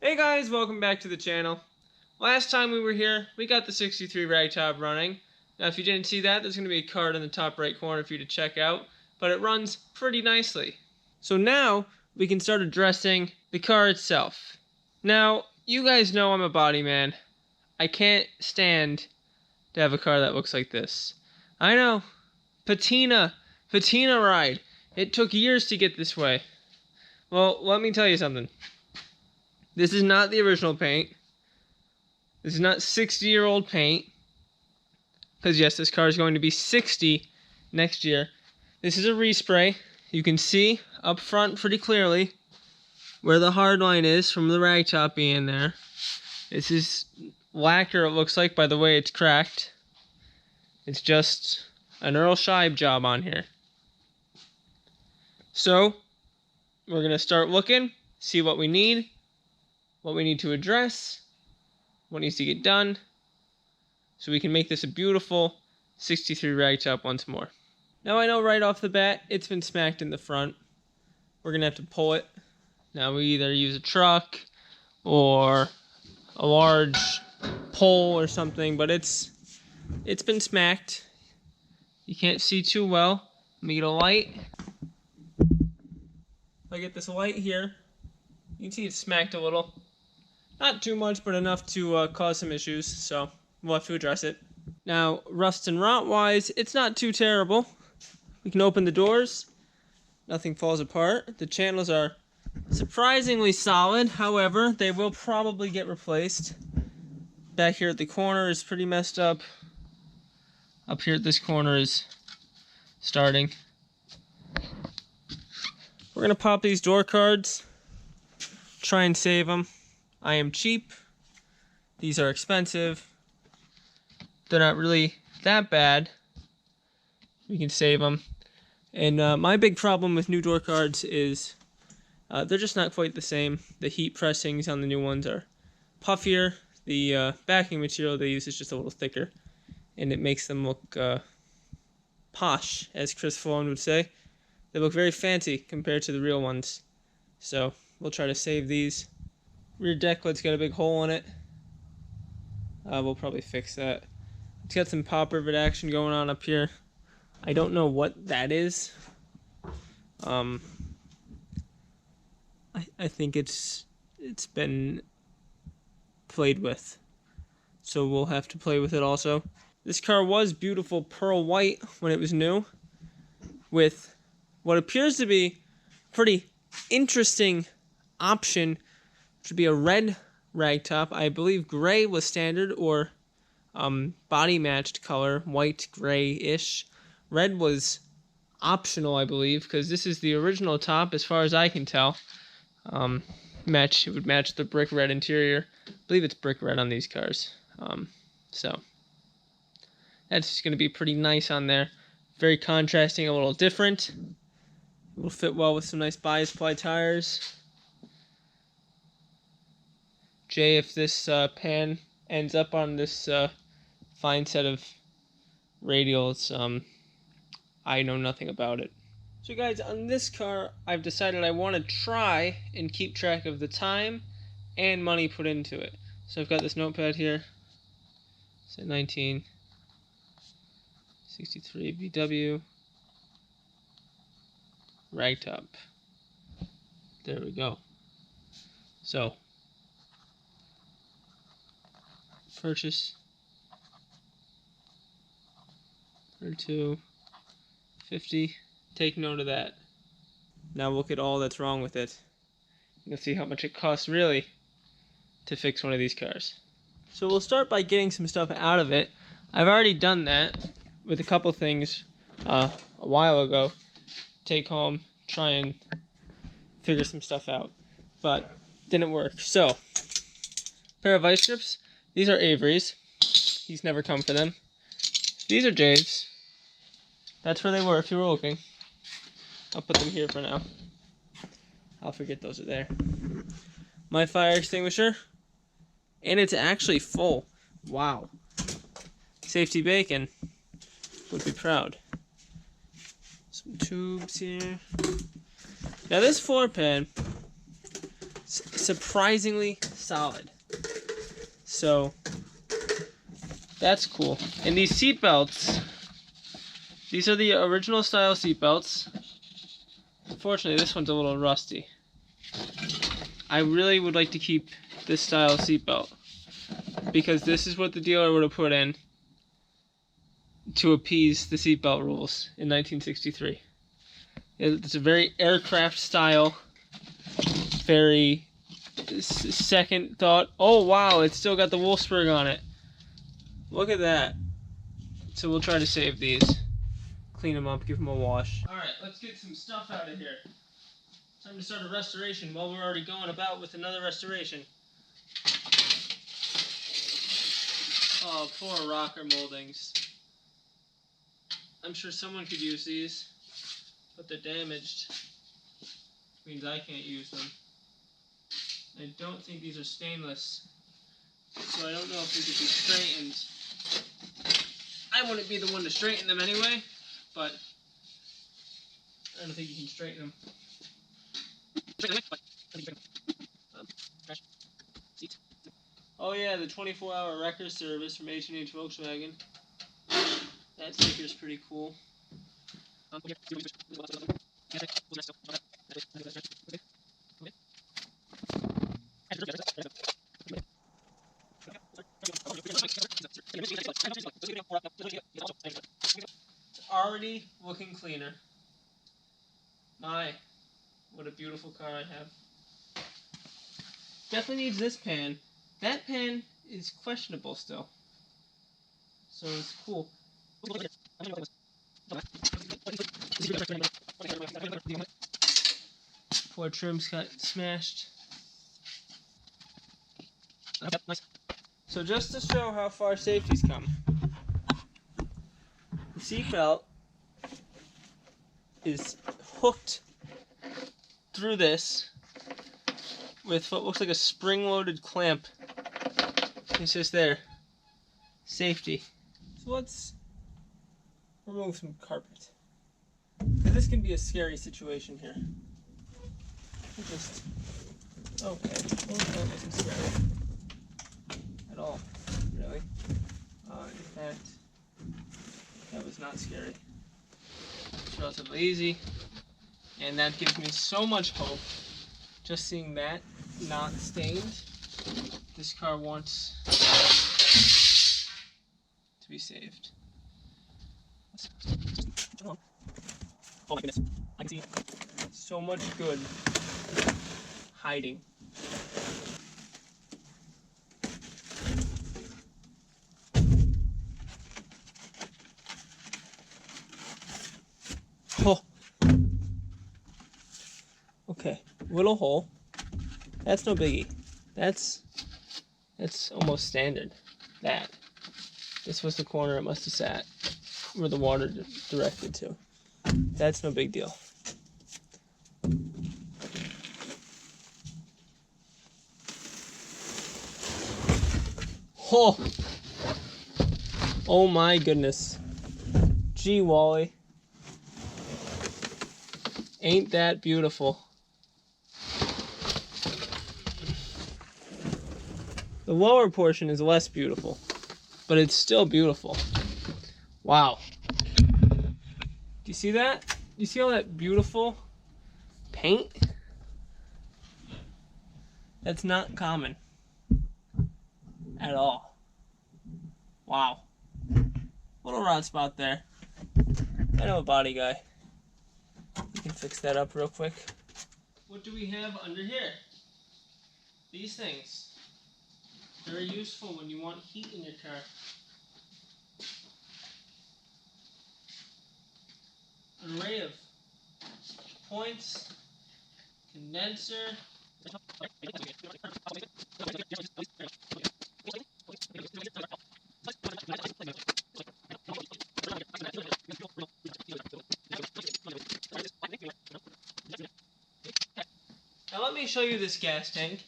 Hey guys, welcome back to the channel. Last time we were here, we got the 63 Ragtop running. Now if you didn't see that, there's going to be a card in the top right corner for you to check out, but it runs pretty nicely. So now, we can start addressing the car itself. Now, you guys know I'm a body man. I can't stand to have a car that looks like this. I know, patina ride. It took years to get this way. Well, let me tell you something. This is not the original paint. This is not 60-year-old paint. Because yes, this car is going to be 60 next year. This is a respray. You can see up front pretty clearly where the hard line is from the ragtop being there. This is lacquer, it looks like, by the way it's cracked. It's just an Earl Scheib job on here. So, we're going to start looking, see what we need to address, what needs to get done, so we can make this a beautiful 63 ragtop once more. Now I know right off the bat, it's been smacked in the front. We're going to have to pull it. Now we either use a truck or a large pole or something, but it's been smacked. You can't see too well. Let me get a light. If I get this light here, you can see it's smacked a little. Not too much, but enough to cause some issues, so we'll have to address it. Now, rust and rot wise, it's not too terrible. We can open the doors. Nothing falls apart. The channels are surprisingly solid. However, they will probably get replaced. Back here at the corner is pretty messed up. Up here at this corner is starting. We're going to pop these door cards. Try and save them. I am cheap. These are expensive. They're not really that bad. We can save them. And my big problem with new door cards is they're just not quite the same. The heat pressings on the new ones are puffier. The backing material they use is just a little thicker. And it makes them look posh, as Chris Fullen would say. They look very fancy compared to the real ones. So we'll try to save these. Rear decklet's got a big hole in it. We'll probably fix that. It's got some pop rivet action going on up here. I don't know what that is. I think it's been played with. So we'll have to play with it also. This car was beautiful pearl white when it was new, with what appears to be a pretty interesting option to be a red ragtop. I believe gray was standard, or body matched color, white, gray-ish. Red was optional, I believe, because this is the original top as far as I can tell. It would match the brick red interior. I believe it's brick red on these cars. So that's going to be pretty nice on there. Very contrasting, a little different. It will fit well with some nice bias ply tires. Jay, if this pan ends up on this fine set of radials, I know nothing about it. So guys, on this car, I've decided I want to try and keep track of the time and money put into it. So I've got this notepad here. It's a 1963 VW Ragtop. There we go. So, purchase 32.50. Take note of that. Now look at all that's wrong with it. You'll see how much it costs really to fix one of these cars. So we'll start by getting some stuff out of it. I've already done that with a couple things a while ago. Take home, try and figure some stuff out, but didn't work. So, pair of vice grips. These are Avery's. He's never come for them. These are Jay's. That's where they were if you were looking. I'll put them here for now. I'll forget those are there. My fire extinguisher. And it's actually full. Wow. Safety Bacon would be proud. Some tubes here. Now this floor pan surprisingly solid. So that's cool. And these seat belts, these are the original style seat belts. Unfortunately, this one's a little rusty. I really would like to keep this style seat belt because this is what the dealer would have put in to appease the seatbelt rules in 1963. It's a very aircraft style, very second thought. Oh wow, it's still got the Wolfsburg on it. Look at that. So we'll try to save these, clean them up, give them a wash. Alright, let's get some stuff out of here. Time to start a restoration while we're already going about with another restoration. Oh, poor rocker moldings. I'm sure someone could use these, but they're damaged. Which means I can't use them. I don't think these are stainless, so I don't know if they could be straightened. I wouldn't be the one to straighten them anyway, but I don't think you can straighten them. Oh yeah, the 24-hour wrecker service from H&H Volkswagen. That sticker's pretty cool. It's already looking cleaner. My, what a beautiful car I have. Definitely needs this pan. That pan is questionable still. So it's cool. Poor trim's got smashed. So just to show how far safety's come, the seatbelt is hooked through this with what looks like a spring-loaded clamp. It's just there. Safety. So let's remove some carpet. This can be a scary situation here. Just okay. Well, that wasn't scary at all, really. In fact, that was not scary. It's relatively easy, and that gives me so much hope. Just seeing that not stained, this car wants to be saved. Oh my goodness, I can see so much good hiding. Oh. Okay, little hole. That's no biggie. That's almost standard. This was the corner it must have sat where the water directed to. That's no big deal. Oh! Oh my goodness. Gee, Wally. Ain't that beautiful? The lower portion is less beautiful, but it's still beautiful. Wow. Do you see that? Do you see all that beautiful paint? That's not common at all. Wow. Little rot spot there. I know a body guy. You can fix that up real quick. What do we have under here? These things. Very useful when you want heat in your car. An array of points, condenser. Now let me show you this gas tank.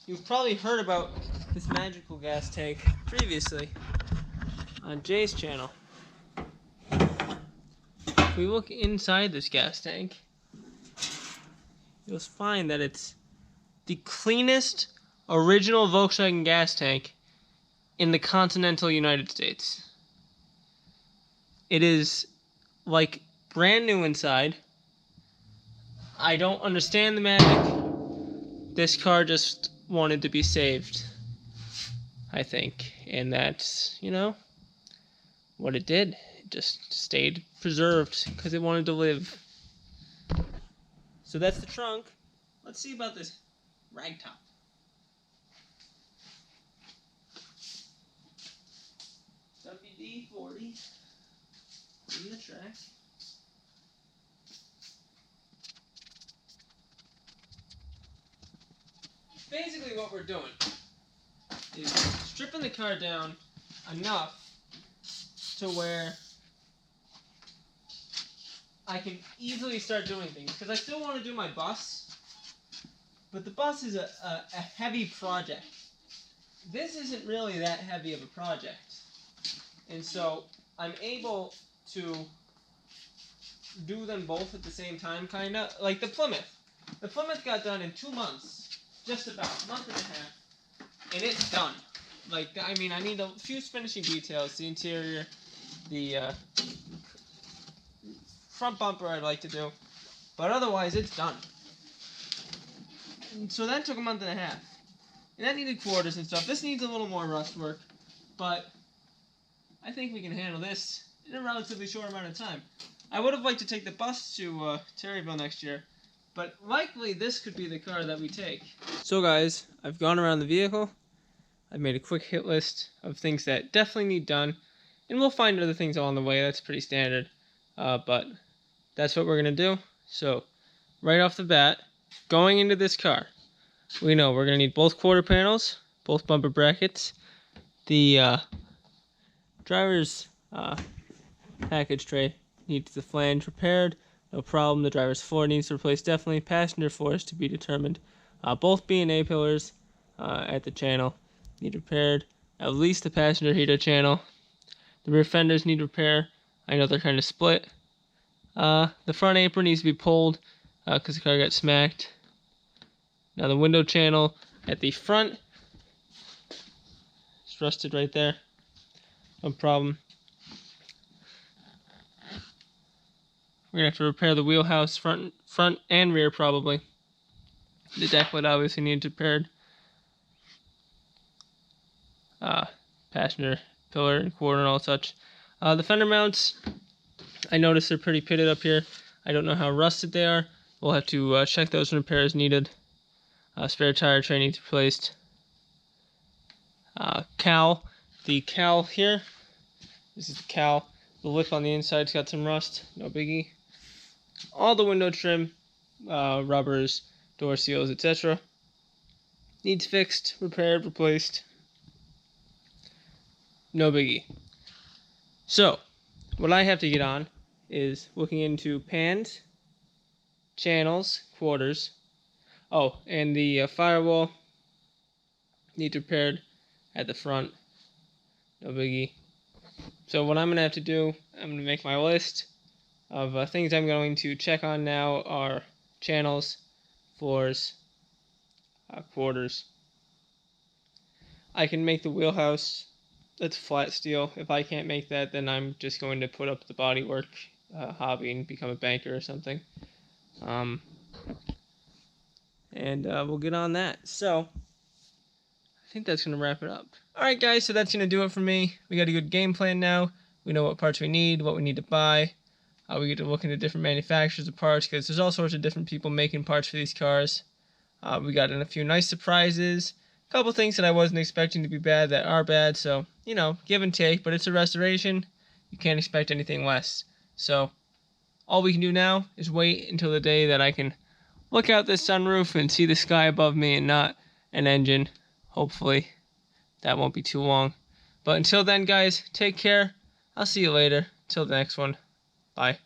You've probably heard about this magical gas tank previously on Jay's channel. If we look inside this gas tank, you'll find that it's the cleanest original Volkswagen gas tank in the continental United States. It is like brand new inside. I don't understand the magic. This car just wanted to be saved, I think. And that's, you know, what it did. It just stayed preserved because it wanted to live. So that's the trunk. Let's see about this ragtop. WD-40 in the track. Basically what we're doing is stripping the car down enough to where I can easily start doing things. Because I still want to do my bus, but the bus is a heavy project. This isn't really that heavy of a project. And so I'm able to do them both at the same time, kind of. Like the Plymouth. The Plymouth got done in 2 months. Just about a month and a half. And it's done. Like, I mean, I need a few finishing details. The interior, the front bumper I'd like to do. But otherwise, it's done. And so that took a month and a half. And that needed quarters and stuff. This needs a little more rust work. But I think we can handle this in a relatively short amount of time. I would have liked to take the bus to Terryville next year. But likely this could be the car that we take. So guys, I've gone around the vehicle. I've made a quick hit list of things that definitely need done. And we'll find other things along the way. That's pretty standard. But that's what we're going to do. So, right off the bat, going into this car, we know we're going to need both quarter panels, both bumper brackets, the driver's package tray needs the flange repaired. No problem. The driver's floor needs replaced definitely. Passenger floor is to be determined. Both B&A pillars at the channel need repaired. At least the passenger heater channel. The rear fenders need repair. I know they're kind of split. The front apron needs to be pulled because the car got smacked. Now the window channel at the front is rusted right there. No problem. We're going to have to repair the wheelhouse, front and rear probably. The deck would obviously need repaired. Passenger pillar and quarter and all such. The fender mounts, I noticed they're pretty pitted up here. I don't know how rusted they are. We'll have to check those and repair as needed. Spare tire tray needs replaced. Cowl. The cowl here. This is the cowl. The lip on the inside's got some rust. No biggie. All the window trim, rubbers, door seals, etc. Needs fixed, repaired, replaced. No biggie. So, what I have to get on is looking into pans, channels, quarters. Oh, and the firewall needs repaired at the front. No biggie. So what I'm going to have to do, I'm going to make my list of things I'm going to check on now are channels, floors, quarters. I can make the wheelhouse. That's flat steel. If I can't make that, then I'm just going to put up the bodywork hobby and become a banker or something. And we'll get on that. So, I think that's going to wrap it up. Alright guys, so that's going to do it for me. We got a good game plan now. We know what parts we need, what we need to buy. We get to look into different manufacturers of parts because there's all sorts of different people making parts for these cars. We got in a few nice surprises. A couple things that I wasn't expecting to be bad that are bad. So, you know, give and take. But it's a restoration. You can't expect anything less. So, all we can do now is wait until the day that I can look out this sunroof and see the sky above me and not an engine. Hopefully, that won't be too long. But until then, guys, take care. I'll see you later. Till the next one. Bye.